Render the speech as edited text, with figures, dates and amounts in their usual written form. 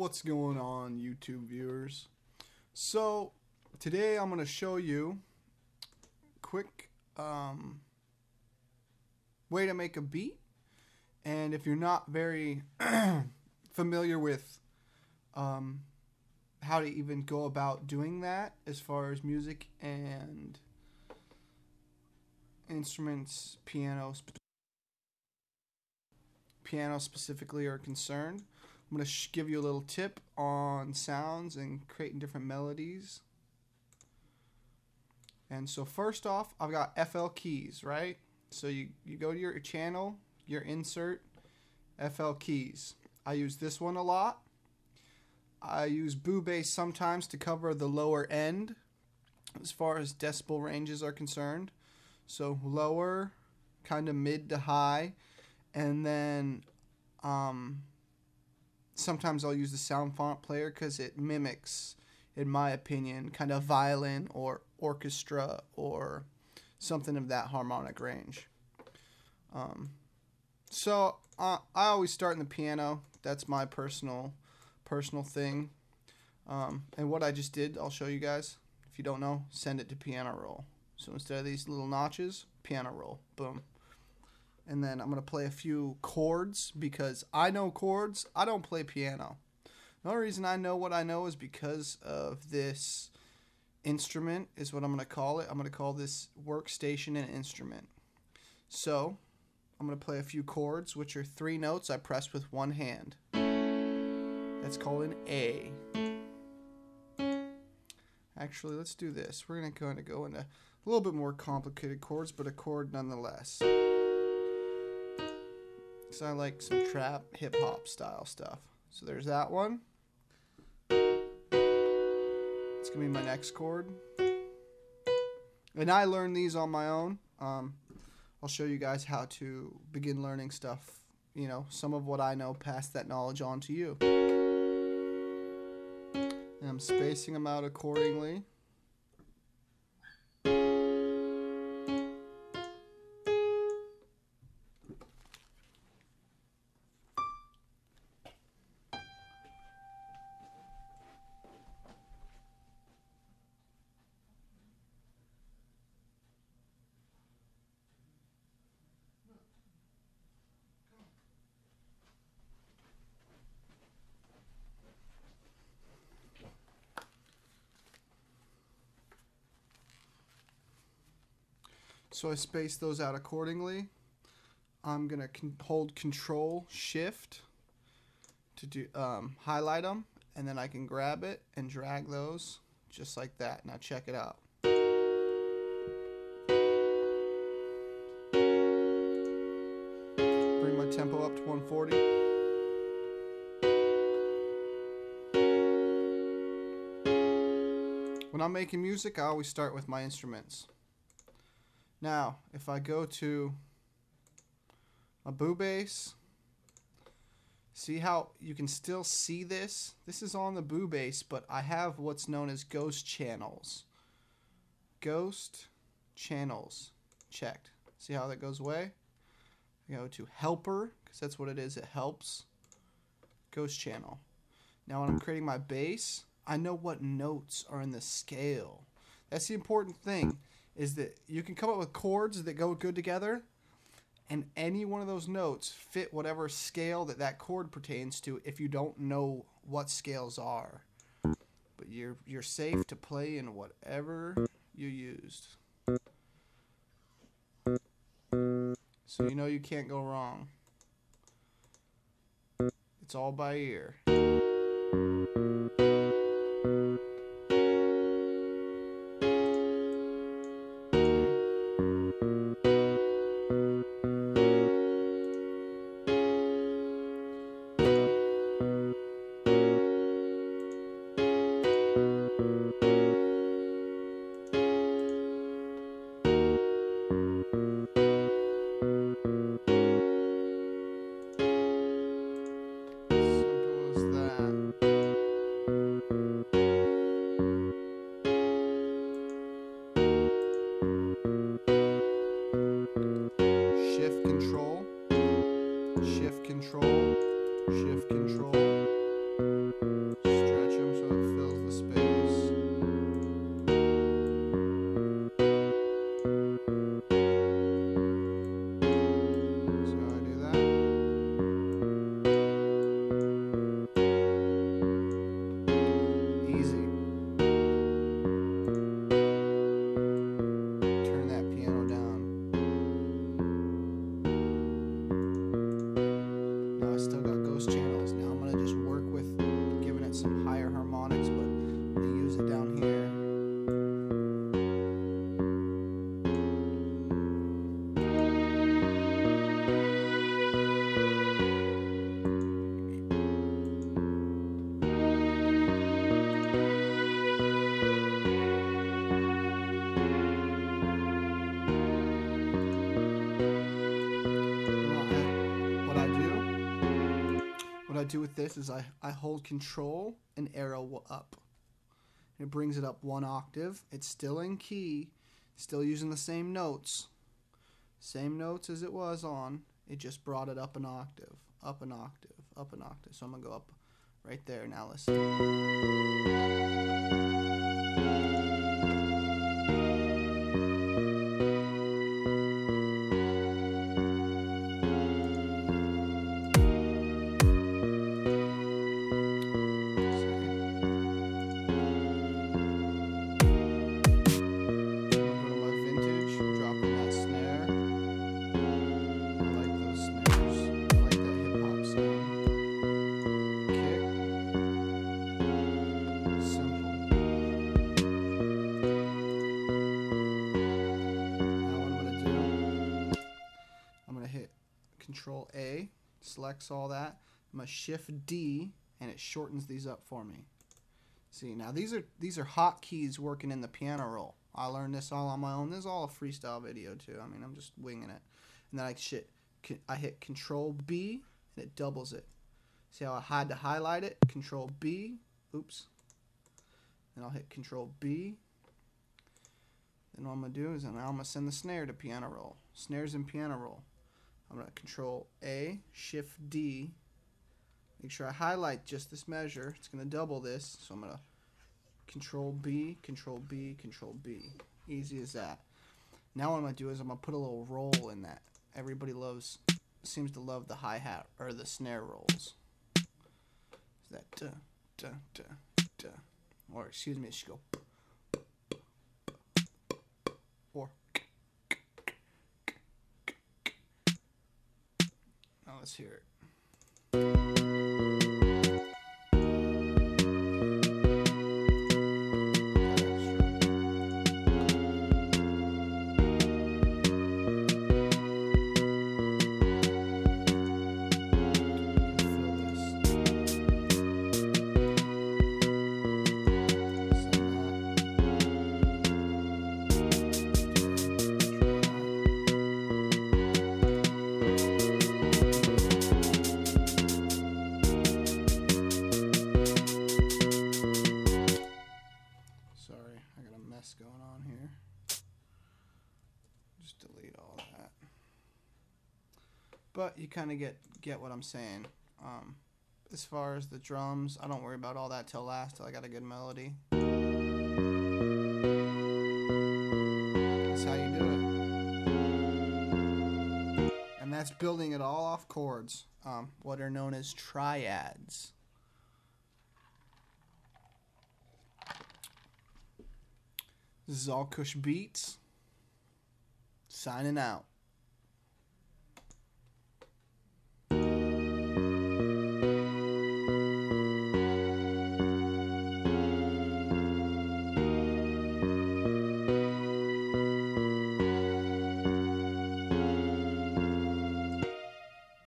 What's going on, YouTube viewers? So today I'm going to show you a quick way to make a beat, and if you're not very familiar with how to even go about doing that as far as music and instruments, piano specifically are concerned, I'm going to give you a little tip on sounds and creating different melodies. And so first off, I've got FL keys, right? So you go to your channel, your insert, FL keys. I use this one a lot. I use boo bass sometimes to cover the lower end as far as decibel ranges are concerned. So lower, kind of mid to high, and then sometimes I'll use the sound font player because it mimics, in my opinion, kind of violin or orchestra or something of that harmonic range. So I always start in the piano. That's my personal thing. And what I just did, I'll show you guys. If you don't know, send it to piano roll. So instead of these little notches, piano roll. Boom. And then I'm going to play a few chords because I know chords. I don't play piano. The only reason I know what I know is because of this instrument is what I'm going to call it. I'm going to call this workstation an instrument. So I'm going to play a few chords, which are 3 notes I press with one hand. That's called an A. Actually, let's do this. We're going to kind of go into a little bit more complicated chords, but a chord nonetheless. So I like some trap, hip-hop style stuff. So there's that one. It's going to be my next chord. And I learned these on my own. I'll show you guys how to begin learning stuff. You know, some of what I know, pass that knowledge on to you. And I'm spacing them out accordingly. So I space those out accordingly. I'm gonna hold Control Shift to do highlight them, and then I can grab it and drag those just like that. Now check it out. Bring my tempo up to 140. When I'm making music, I always start with my instruments. Now, if I go to a boo bass, see how you can still see this? This is on the boo bass, but I have what's known as ghost channels. Ghost channels checked. See how that goes away? I go to helper, because that's what it is, it helps. Ghost channel. Now when I'm creating my bass, I know what notes are in the scale. That's the important thing, is that you can come up with chords that go good together, and any one of those notes fit whatever scale that chord pertains to if you don't know what scales are. But you're safe to play in whatever you used. So you know you can't go wrong. It's all by ear. Simple as that. I do with this is I hold control and arrow up. It brings it up 1 octave. It's still in key, still using the same notes. Same notes as it was on. It just brought it up an octave, up an octave, up an octave. So I'm going to go up right there. Now listen. Control A, selects all that. I'm gonna Shift D, and it shortens these up for me. See, now these are hotkeys working in the piano roll. I learned this all on my own. This is all a freestyle video too. I mean, I'm just winging it. And then I hit Control B, and it doubles it. See how I had to highlight it? Control B. Oops. Then I'll hit Control B. Then what I'm gonna do is now I'm gonna send the snare to piano roll. Snares in piano roll. I'm going to Control A, Shift D, make sure I highlight just this measure. It's going to double this, so I'm going to Control B, Control B, Control B. Easy as that. Now what I'm going to do is I'm going to put a little roll in that. Everybody seems to love the hi-hat or the snare rolls. Is that duh, duh, duh, duh. Or excuse me, it should go or. Now let's hear it. Going on here. Just delete all that. But you kind of get what I'm saying. As far as the drums, I don't worry about all that till last, till I got a good melody. That's how you do it. And that's building it all off chords, what are known as triads. This is AllKushBeats, signing out.